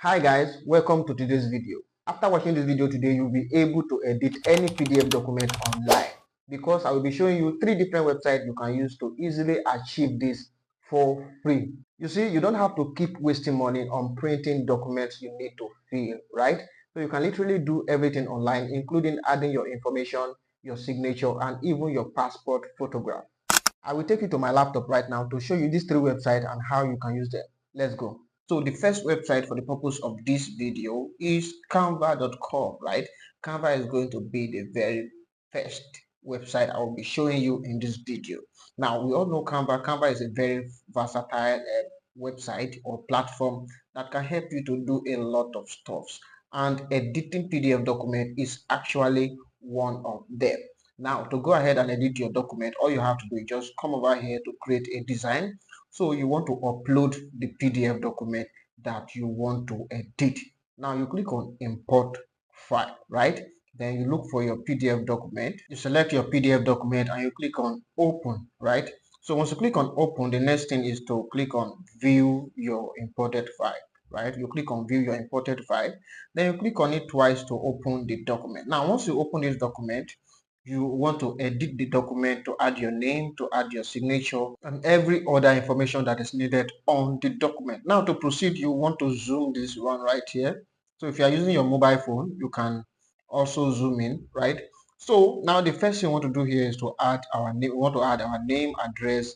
Hi guys, welcome to today's video. After watching this video today, you'll be able to edit any PDF document online because I will be showing you 3 different websites you can use to easily achieve this for free. You see, you don't have to keep wasting money on printing documents you need to fill, right? So you can literally do everything online, including adding your information, your signature, and even your passport photograph. I will take you to my laptop right now to show you these 3 websites and how you can use them. Let's go. So the first website for the purpose of this video is canva.com, right? Canva is going to be the very first website I will be showing you in this video. Now, we all know Canva. Canva is a very versatile website or platform that can help you to do a lot of stuff. And editing PDF document is actually one of them. Now, to go ahead and edit your document, all you have to do is just come over here to create a design. So you want to upload the PDF document that you want to edit. Now you click on import file, right? Then you look for your PDF document. You select your PDF document and you click on open, right? So once you click on open, the next thing is to click on view your imported file, right? You click on view your imported file. Then you click on it twice to open the document. Now once you open this document, you want to edit the document to add your name, to add your signature, and every other information that is needed on the document. Now to proceed, you want to zoom this one right here. So if you are using your mobile phone, you can also zoom in, right? So now the first thing we want to do here is to add our name. We want to add our name, address,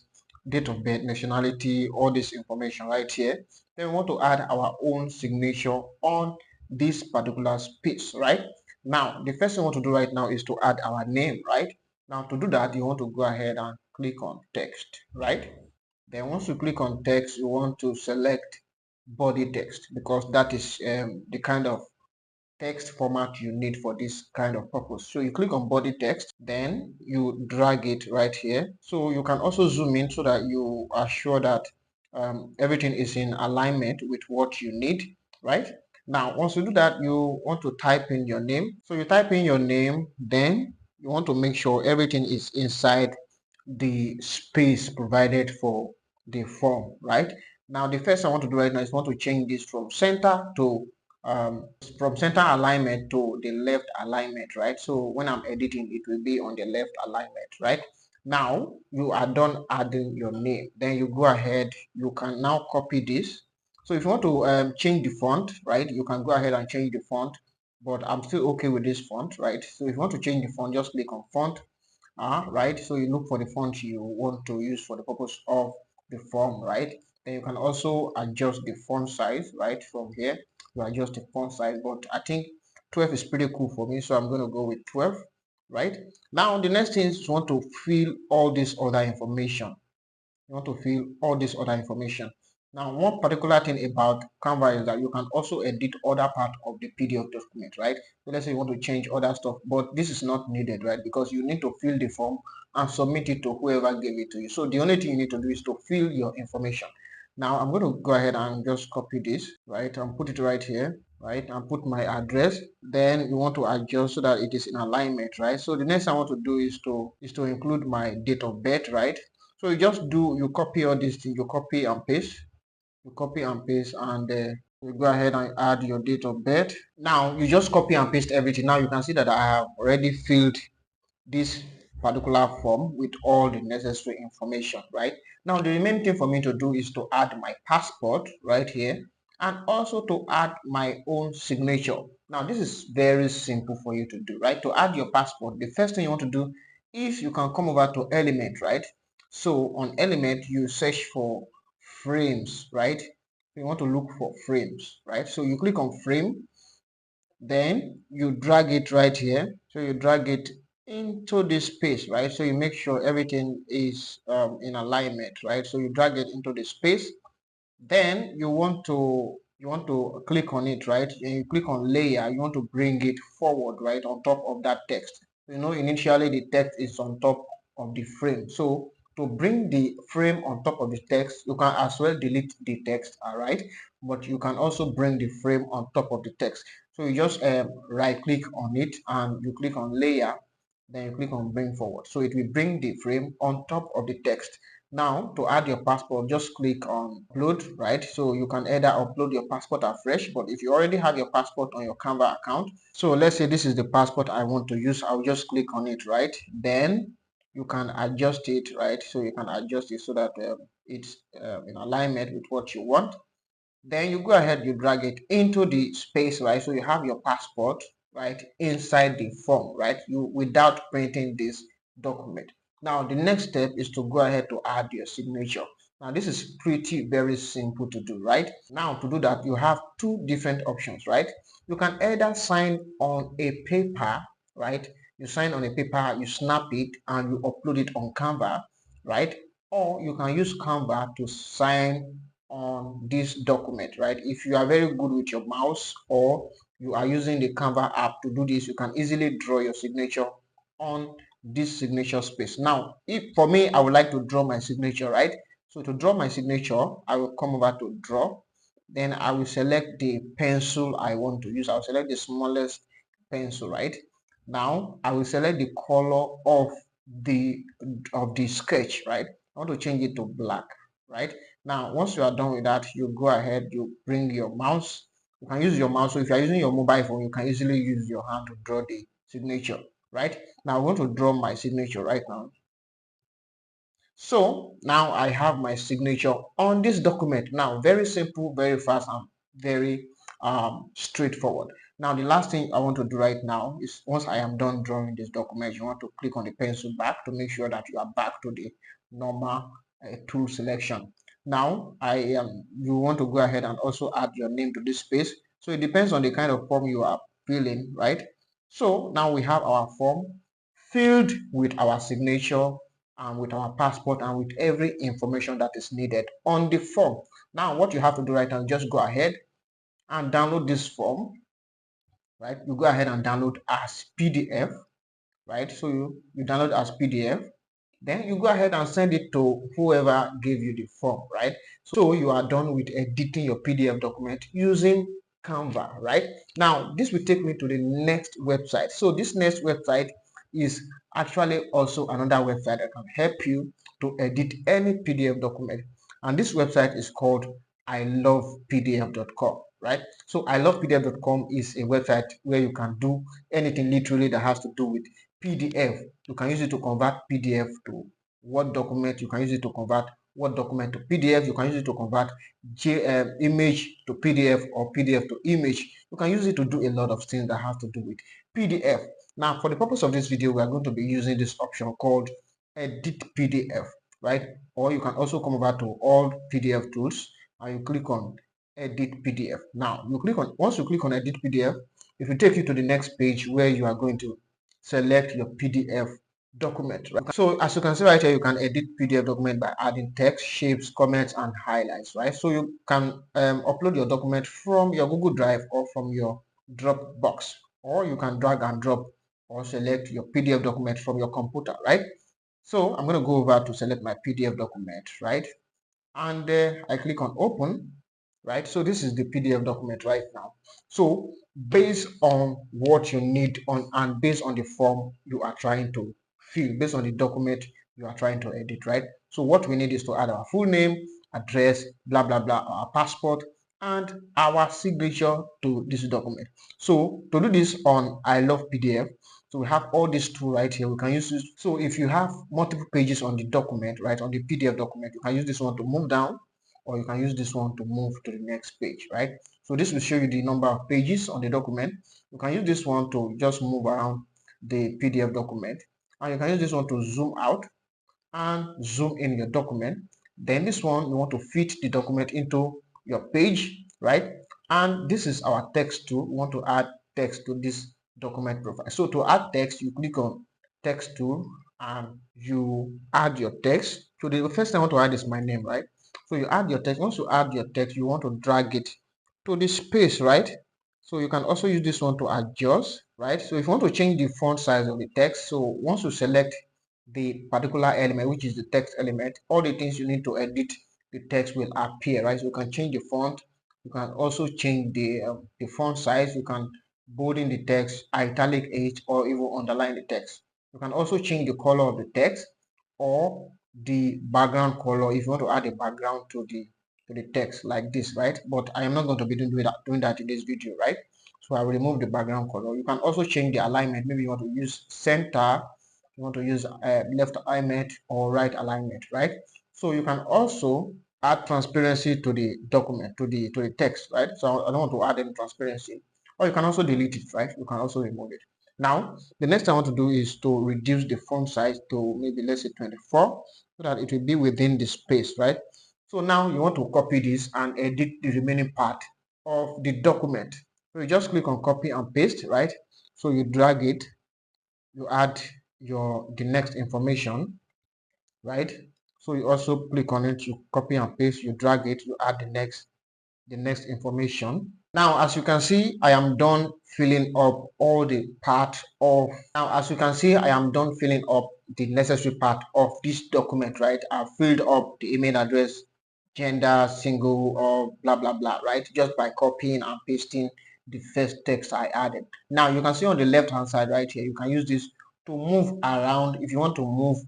date of birth, nationality, all this information right here. Then we want to add our own signature on this particular space, right? Now, the first thing we want to do right now is to add our name, right? Now, to do that, you want to go ahead and click on text, right? Then once you click on text, you want to select body text because that is the kind of text format you need for this kind of purpose. So you click on body text, then you drag it right here. So you can also zoom in so that you are sure that everything is in alignment with what you need, right? Now, once you do that, you want to type in your name. So you type in your name, then you want to make sure everything is inside the space provided for the form, right? Now, the first I want to do right now is want to change this from center to from center alignment to the left alignment, right? So when I'm editing, it will be on the left alignment, right? Now you are done adding your name. Then you go ahead, you can now copy this. So if you want to change the font, right, you can go ahead and change the font, but I'm still okay with this font, right? So if you want to change the font, just click on font, right? So you look for the font you want to use for the purpose of the form, right? Then you can also adjust the font size, right? From here, you adjust the font size, but I think 12 is pretty cool for me, so I'm going to go with 12, right? Now, the next thing is you want to fill all this other information. You want to fill all this other information. Now, one particular thing about Canva is that you can also edit other part of the PDF document, right? So let's say you want to change other stuff, but this is not needed, right? Because you need to fill the form and submit it to whoever gave it to you. So the only thing you need to do is to fill your information. Now, I'm going to go ahead and just copy this, right? And put it right here, right? And put my address. Then you want to adjust so that it is in alignment, right? So the next thing I want to do is to include my date of birth, right? So you copy all these things, you copy and paste, and you go ahead and add your date of birth. Now you just copy and paste everything. Now you can see that I have already filled this particular form with all the necessary information, right? Now the remaining thing for me to do is to add my passport right here and also to add my own signature. Now this is very simple for you to do, right? To add your passport, the first thing you want to do is you can come over to element, right? So on element you search for frames, right? You want to look for frames, right? So you click on frame, then you drag it right here. So you drag it into this space, right? So you make sure everything is in alignment, right? So you drag it into the space. Then you want to click on it, right? And you click on layer. You want to bring it forward, right, on top of that text. Initially the text is on top of the frame. So to bring the frame on top of the text, you can as well delete the text, all right? But you can also bring the frame on top of the text. So you just right click on it and you click on layer, then you click on bring forward. So it will bring the frame on top of the text. Now to add your passport, just click on upload, right? So you can either upload your passport afresh, but if you already have your passport on your Canva account, so let's say this is the passport I want to use, I'll just click on it, right? Then you can adjust it, right? So you can adjust it so that it's in alignment with what you want. Then you go ahead, you drag it into the space, right? So you have your passport right inside the form, right? You without printing this document. Now the next step is to go ahead to add your signature. Now this is pretty very simple to do, right? Now to do that, you have two different options, right? You can either sign on a paper, right? You sign on a paper, you snap it and you upload it on Canva, right? Or you can use Canva to sign on this document, right? If you are very good with your mouse or you are using the Canva app to do this, you can easily draw your signature on this signature space. Now, if for me, I would like to draw my signature, right? So to draw my signature, I will come over to draw. Then I will select the pencil I want to use. I'll select the smallest pencil, right? Now I will select the color the of the sketch, right? I want to change it to black, right? Now, once you are done with that, you go ahead, you bring your mouse. You can use your mouse. So if you are using your mobile phone, you can easily use your hand to draw the signature, right? Now, I want to draw my signature right now. So now I have my signature on this document. Now, very simple, very fast, and very straightforward. Now, the last thing I want to do right now is once I am done drawing this document, you want to click on the pencil back to make sure that you are back to the normal tool selection. Now, you want to go ahead and also add your name to this space. So it depends on the kind of form you are filling, right? So now we have our form filled with our signature and with our passport and with every information that is needed on the form. Now what you have to do right now, just go ahead and download this form, right? You go ahead and download as PDF, right? So you download as PDF, then you go ahead and send it to whoever gave you the form, right? So you are done with editing your PDF document using Canva, right? Now this will take me to the next website. So this next website is actually also another website that can help you to edit any PDF document, and this website is called iLovePDF.com, right? So iLovePDF.com is a website where you can do anything literally that has to do with PDF. You can use it to convert PDF to Word document. You can use it to convert Word document to PDF. You can use it to convert image to PDF or PDF to image. You can use it to do a lot of things that have to do with PDF. Now, for the purpose of this video, we are going to be using this option called Edit PDF, right? Or you can also come over to all PDF tools and you click on Edit PDF. Now, once you click on Edit PDF, it will take you to the next page where you are going to select your PDF document, right? So as you can see right here, you can edit PDF document by adding text, shapes, comments, and highlights, right? So you can upload your document from your Google Drive or from your Dropbox, or you can drag and drop or select your PDF document from your computer, right? So I'm going to go over to select my PDF document, right? And I click on open, right? So this is the PDF document right now. So based on what you need on and based on the form you are trying to fill, based on the document you are trying to edit, right? So what we need is to add our full name, address, blah blah blah, our passport, and our signature to this document. So to do this on iLovePDF, so we have all these two right here. We can use this. So if you have multiple pages on the document, right, on the PDF document, you can use this one to move down, or you can use this one to move to the next page, right? So this will show you the number of pages on the document. You can use this one to just move around the PDF document, and you can use this one to zoom out and zoom in your document. Then this one, you want to fit the document into your page, right? And this is our text tool. We want to add text to this document profile. So to add text, you click on text tool and you add your text. So the first thing I want to add is my name, right? So you add your text. Once you add your text, you want to drag it to the space, right? So you can also use this one to adjust, right? So if you want to change the font size of the text, so once you select the particular element, which is the text element, all the things you need to edit the text will appear, right? So you can change the font. You can also change the font size. You can bold in the text, italic it, or even underline the text. You can also change the color of the text, or the background color, if you want to add a background to the text like this, right? But I am not going to be doing that in this video, right? So I will remove the background color. You can also change the alignment. Maybe you want to use center, you want to use left alignment or right alignment, right? So you can also add transparency to the document, to the text, right? So I don't want to add any transparency. Or you can also delete it, right? You can also remove it. Now, the next thing I want to do is to reduce the font size to maybe, let's say, 24, so that it will be within the space, right? So now you want to copy this and edit the remaining part of the document. So you just click on copy and paste, right? So you drag it, you add the next information, right? So you also click on it, you copy and paste, you drag it, you add the next information. Now, as you can see, I am done filling up all the part of, now as you can see, I am done filling up the necessary part of this document, right? I've filled up the email address, gender, single, or blah, blah, blah, right? Just by copying and pasting the first text I added. Now, you can see on the left-hand side right here, you can use this to move around. If you want to move,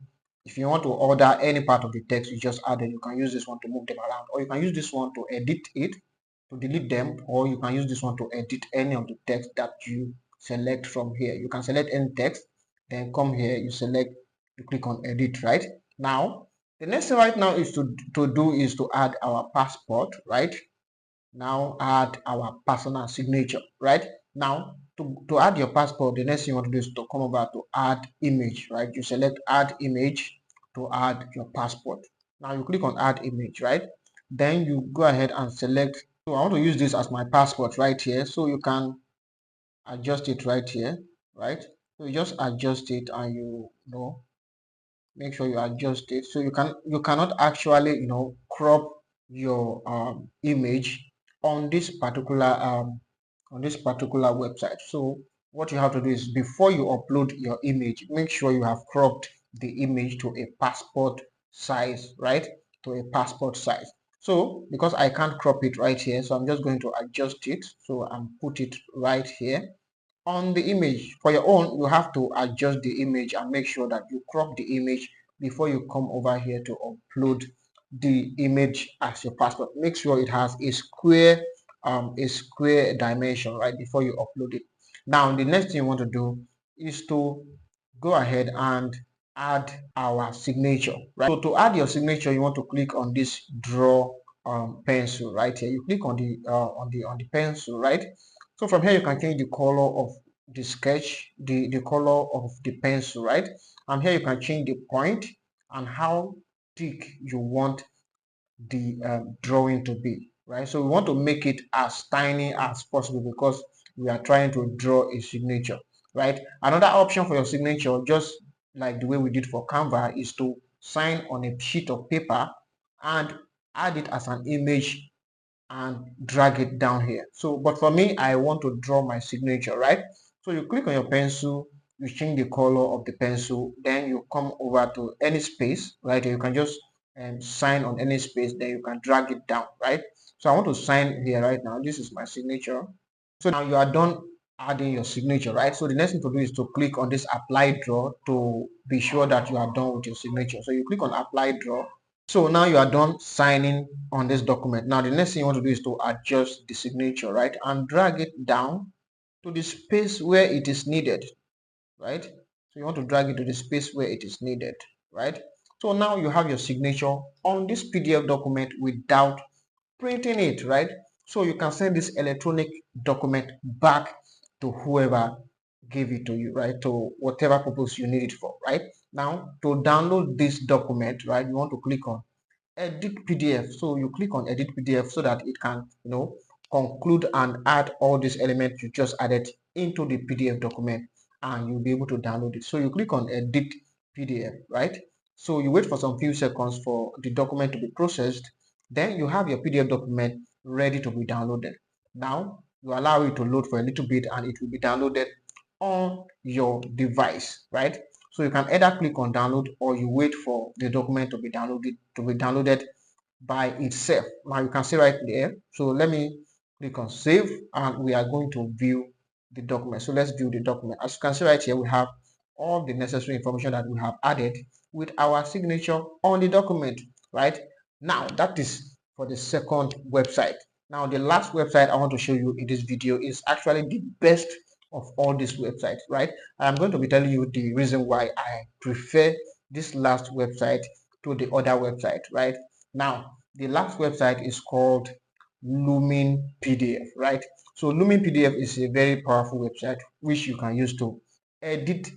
if you want to order any part of the text you just added, you can use this one to move them around, or you can use this one to edit it, to delete them, or you can use this one to edit any of the text that you select from here. You can select any text, then come here, you select, you click on edit, right? Now, the next thing right now is to add our passport, right? Now add our personal signature, right? Now, to add your passport, the next thing you want to do is to come over to add image, right? You select add image to add your passport. Now you click on add image, right? Then you go ahead and select, so I want to use this as my passport right here. So you can adjust it right here, right? So you just adjust it and you know, make sure you adjust it. So you cannot actually, you know, crop your image on this particular website. So what you have to do is, before you upload your image, make sure you have cropped the image to a passport size, right? To a passport size. So because I can't crop it right here, so I'm just going to adjust it. So I'm put it right here on the image. For your own, you have to adjust the image and make sure that you crop the image before you come over here to upload the image as your passport. Make sure it has a square dimension, right, before you upload it. Now the next thing you want to do is to go ahead and add our signature, right? So to add your signature, you want to click on this draw pencil right here. You click on the pencil, right? So from here you can change the color of the sketch, the color of the pencil, right? And here you can change the point and how thick you want the drawing to be, right? So we want to make it as tiny as possible because we are trying to draw a signature, right? Another option for your signature, just like the way we did for Canva, is to sign on a sheet of paper and add it as an image and drag it down here. So but for me, I want to draw my signature, right? So you click on your pencil, you change the color of the pencil, then you come over to any space, right? You can just sign on any space, then you can drag it down, right? So I want to sign here right now. This is my signature. So now you are done adding your signature, right? So the next thing to do is to click on this apply draw to be sure that you are done with your signature. So you click on apply draw. So now you are done signing on this document. Now the next thing you want to do is to adjust the signature, right? And drag it down to the space where it is needed, right? So you want to drag it to the space where it is needed, right? So now you have your signature on this PDF document without printing it, right? So you can send this electronic document back to whoever gave it to you, right? To whatever purpose you need it for, right? Now to download this document, right, you want to click on edit PDF. So you click on edit PDF so that it can, you know, conclude and add all these elements you just added into the PDF document, and you'll be able to download it. So you click on edit PDF, right? So you wait for some few seconds for the document to be processed. Then you have your PDF document ready to be downloaded. Now you allow it to load for a little bit and it will be downloaded on your device, right? So you can either click on download or you wait for the document to be downloaded by itself. Now you can see right there. So let me click on save and we are going to view the document. So let's view the document. As you can see right here, we have all the necessary information that we have added with our signature on the document, right? Now that is for the second website. Now the last website I want to show you in this video is actually the best of all these websites, right? I'm going to be telling you the reason why I prefer this last website to the other website, right? Now the last website is called Lumin PDF, right? So Lumin PDF is a very powerful website which you can use to edit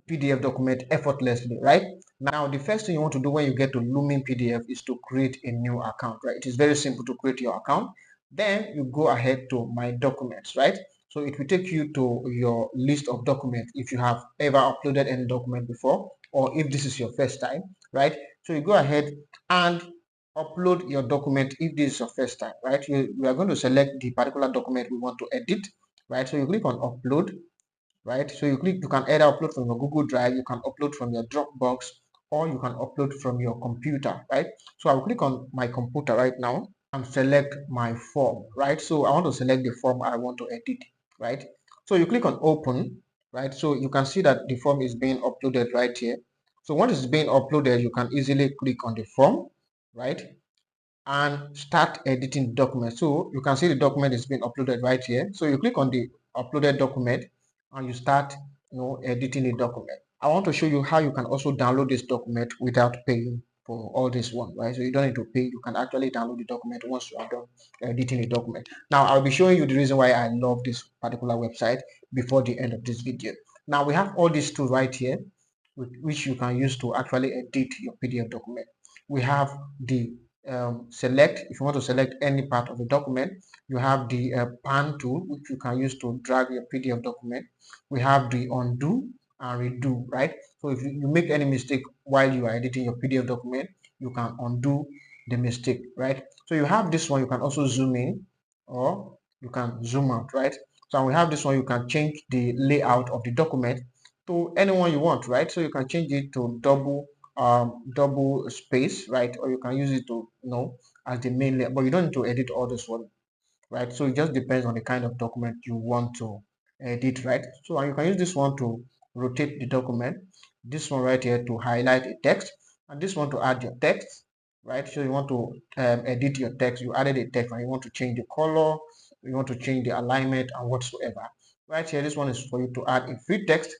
PDF document effortlessly, right? Now, the first thing you want to do when you get to Lumin PDF is to create a new account, right? It is very simple to create your account. Then you go ahead to My Documents, right? So it will take you to your list of documents if you have ever uploaded any document before, or if this is your first time, right? So you go ahead and upload your document if this is your first time, right? We are going to select the particular document we want to edit, right? So you click on Upload, right? So you can either upload from your Google Drive, you can upload from your Dropbox, or you can upload from your computer, right? So I'll click on my computer right now and select my form, right? So I want to select the form I want to edit, right? So you click on open, right? So you can see that the form is being uploaded right here. So once it's being uploaded, you can easily click on the form, right? And start editing the document. So you can see the document is being uploaded right here. So you click on the uploaded document and you start editing the document. I want to show you how you can also download this document without paying for all this one, right? So you don't need to pay. You can actually download the document once you are done editing the document. Now I'll be showing you the reason why I love this particular website before the end of this video. Now we have all these tools right here which you can use to actually edit your PDF document. We have the select. If you want to select any part of the document, you have the pan tool, which you can use to drag your PDF document. We have the undo and redo, right? So if you make any mistake while you are editing your PDF document, you can undo the mistake, right? So you have this one. You can also zoom in or you can zoom out, right? So we have this one. You can change the layout of the document to anyone you want, right? So you can change it to double space, right? Or you can use it to as the main layer, but you don't need to edit all this one, right? So it just depends on the kind of document you want to edit, right? So you can use this one to rotate the document, this one right here to highlight a text, and this one to add your text, right? So you want to edit your text, you added a text and you want to change the color, you want to change the alignment and whatsoever. Right here, this one is for you to add a free text,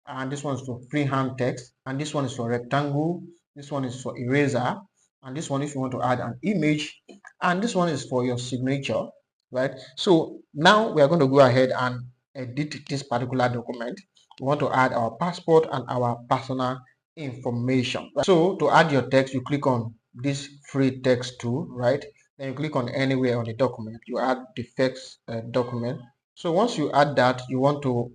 and this one is for freehand text, and this one is for rectangle, this one is for eraser, and this one if you want to add an image, and this one is for your signature, right? So now we are going to go ahead and edit this particular document. We want to add our passport and our personal information, right? So to add your text, you click on this free text tool, right? Then you click on anywhere on the document, you add the text document. So once you add that, you want to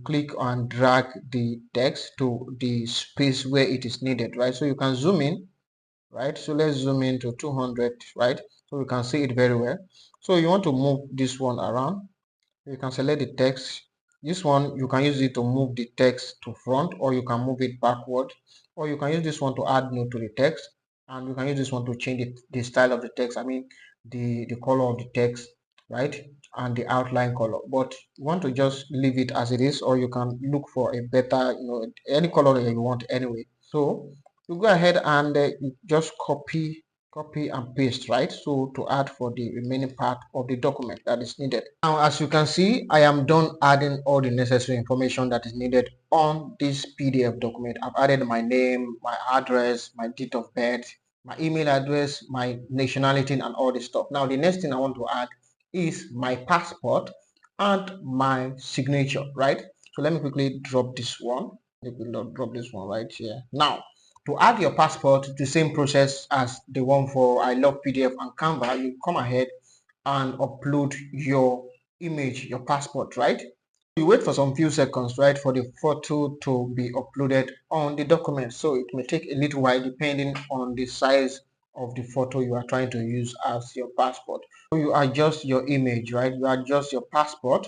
click and drag the text to the space where it is needed, right? So you can zoom in, right? So let's zoom in to 200, right? So you can see it very well. So you want to move this one around, you can select the text. This one you can use it to move the text to front, or you can move it backward, or you can use this one to add note to the text, and you can use this one to change the style of the text, I mean the color of the text, right? And the outline color. But you want to just leave it as it is, or you can look for a better, any color that you want anyway. So you go ahead and you just copy and paste, right? So to add for the remaining part of the document that is needed. Now as you can see, I am done adding all the necessary information that is needed on this PDF document. I've added my name, my address, my date of birth, my email address, my nationality, and all this stuff. Now the next thing I want to add is my passport and my signature, right? So let me quickly drop this one. Let me drop this one right here. Now to add your passport, the same process as the one for iLovePDF and Canva. You come ahead and upload your image, your passport, right? You wait for some few seconds, right, for the photo to be uploaded on the document. So it may take a little while depending on the size of the photo you are trying to use as your passport. So you adjust your image, right? You adjust your passport,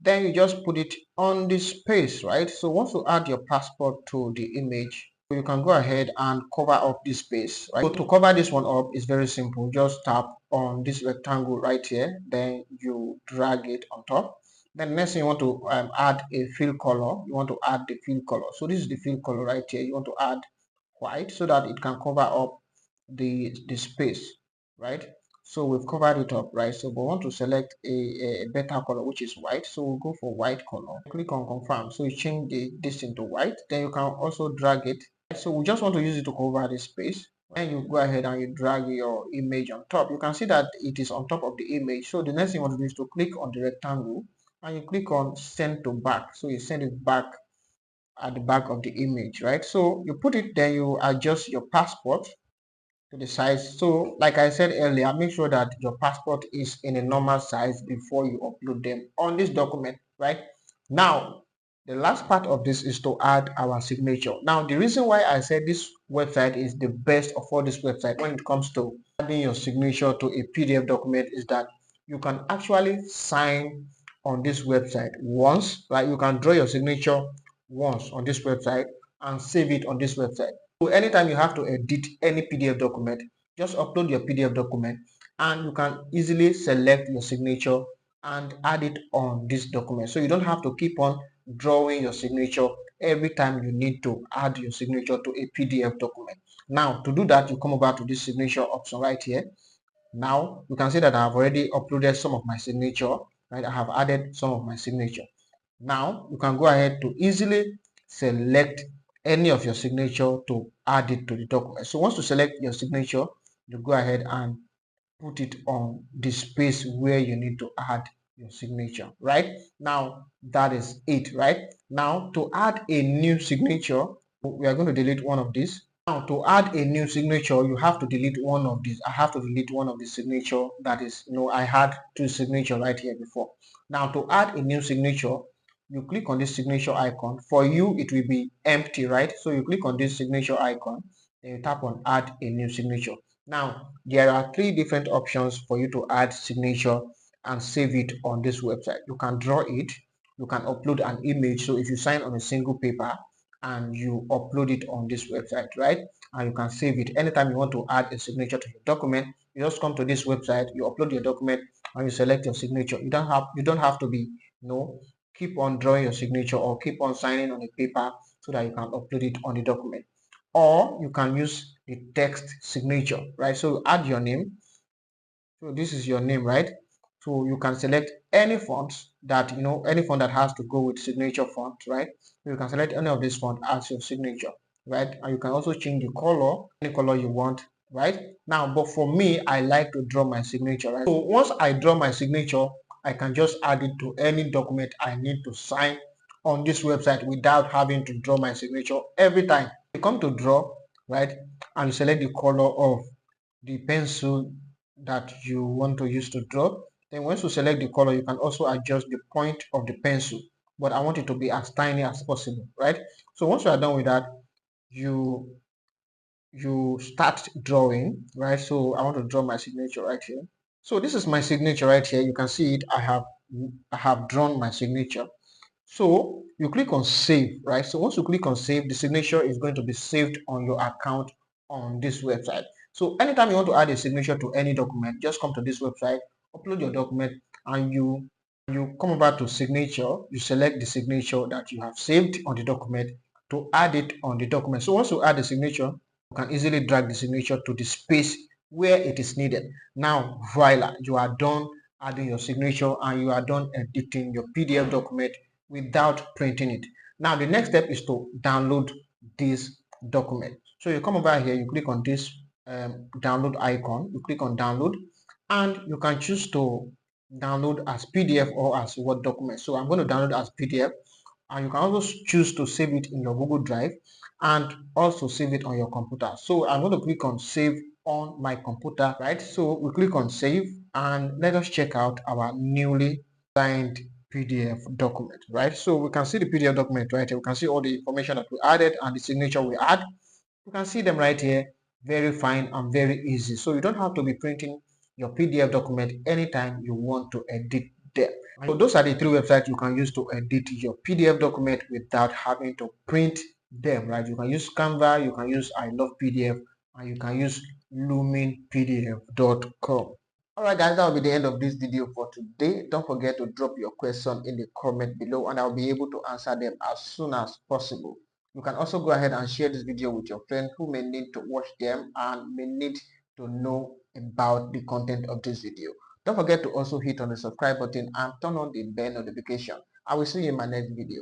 then you just put it on the space, right? So once you add your passport to the image, you can go ahead and cover up this space, right? So to cover this one up is very simple. Just tap on this rectangle right here, then you drag it on top, Then next thing you want to add a fill color. You want to add the fill color. So this is the fill color right here. You want to add white so that it can cover up the space, right? So we've covered it up, right? So we want to select a better color, which is white. So we'll go for white color. Click on confirm. So you change this into white. Then you can also drag it. So we just want to use it to cover the space. Then you go ahead and you drag your image on top. You can see that it is on top of the image. So the next thing you want to do is to click on the rectangle and you click on send to back. So you send it back at the back of the image, right? So you put it, then you adjust your passport to the size. So like I said earlier, make sure that your passport is in a normal size before you upload them on this document, right? Now the last part of this is to add our signature. Now the reason why I said this website is the best of all this website when it comes to adding your signature to a PDF document is that you can actually sign on this website once, right? You can draw your signature once on this website and save it on this website. So anytime you have to edit any PDF document, just upload your PDF document and you can easily select your signature and add it on this document. So you don't have to keep on drawing your signature every time you need to add your signature to a PDF document. Now to do that, you come over to this signature option right here. Now you can see that I have already uploaded some of my signature, right? I have added some of my signature. Now you can go ahead to easily select any of your signature to add it to the document. So once you select your signature, you go ahead and put it on the space where you need to add your signature, right? Now that is it, right? Now to add a new signature, we are going to delete one of these. Now to add a new signature, you have to delete one of these. I have to delete one of the signature that is, I had two signature right here before. Now to add a new signature, you click on this signature icon. For you, it will be empty, right? So you click on this signature icon, then you tap on add a new signature. Now, there are three different options for you to add signature and save it on this website. You can draw it, you can upload an image. So if you sign on a single paper and you upload it on this website, right? And you can save it. Anytime you want to add a signature to your document, you just come to this website, you upload your document and you select your signature. You don't have to be, keep on drawing your signature or keep on signing on a paper so that you can upload it on the document. Or you can use the text signature, right? So add your name. So this is your name, right? So you can select any font that, any font that has to go with signature font, right? So you can select any of these font as your signature, right? And you can also change the color, any color you want, right? Now, but for me, I like to draw my signature, right? So once I draw my signature, I can just add it to any document I need to sign on this website without having to draw my signature every time. You come to draw, right? And you select the color of the pencil that you want to use to draw. Then once you select the color, you can also adjust the point of the pencil, but I want it to be as tiny as possible, right? So once you are done with that, you start drawing, right? So I want to draw my signature right here. So this is my signature right here. You can see it. I have drawn my signature. So you click on save, right? So once you click on save, the signature is going to be saved on your account on this website. So anytime you want to add a signature to any document, just come to this website, upload your document, and you come over to signature. You select the signature that you have saved on the document to add it on the document. So once you add the signature, you can easily drag the signature to the space where it is needed. Now, voila, you are done adding your signature and you are done editing your PDF document without printing it. Now the next step is to download this document. So you come over here, you click on this download icon, you click on download, and you can choose to download as PDF or as Word document. So I'm going to download as PDF, and you can also choose to save it in your Google Drive and also save it on your computer. So I'm going to click on save on my computer, right? So we click on save and let us check out our newly signed PDF document, right? So we can see the PDF document right here. We can see all the information that we added and the signature we add. You can see them right here. Very fine and very easy. So you don't have to be printing your PDF document anytime you want to edit them. So those are the three websites you can use to edit your PDF document without having to print them, right? You can use Canva, you can use iLovePDF, and you can use LuminPDF.com. Alright guys, that will be the end of this video for today. Don't forget to drop your question in the comment below and I'll be able to answer them as soon as possible. You can also go ahead and share this video with your friends who may need to watch them and may need to know about the content of this video. Don't forget to also hit on the subscribe button and turn on the bell notification. I will see you in my next video.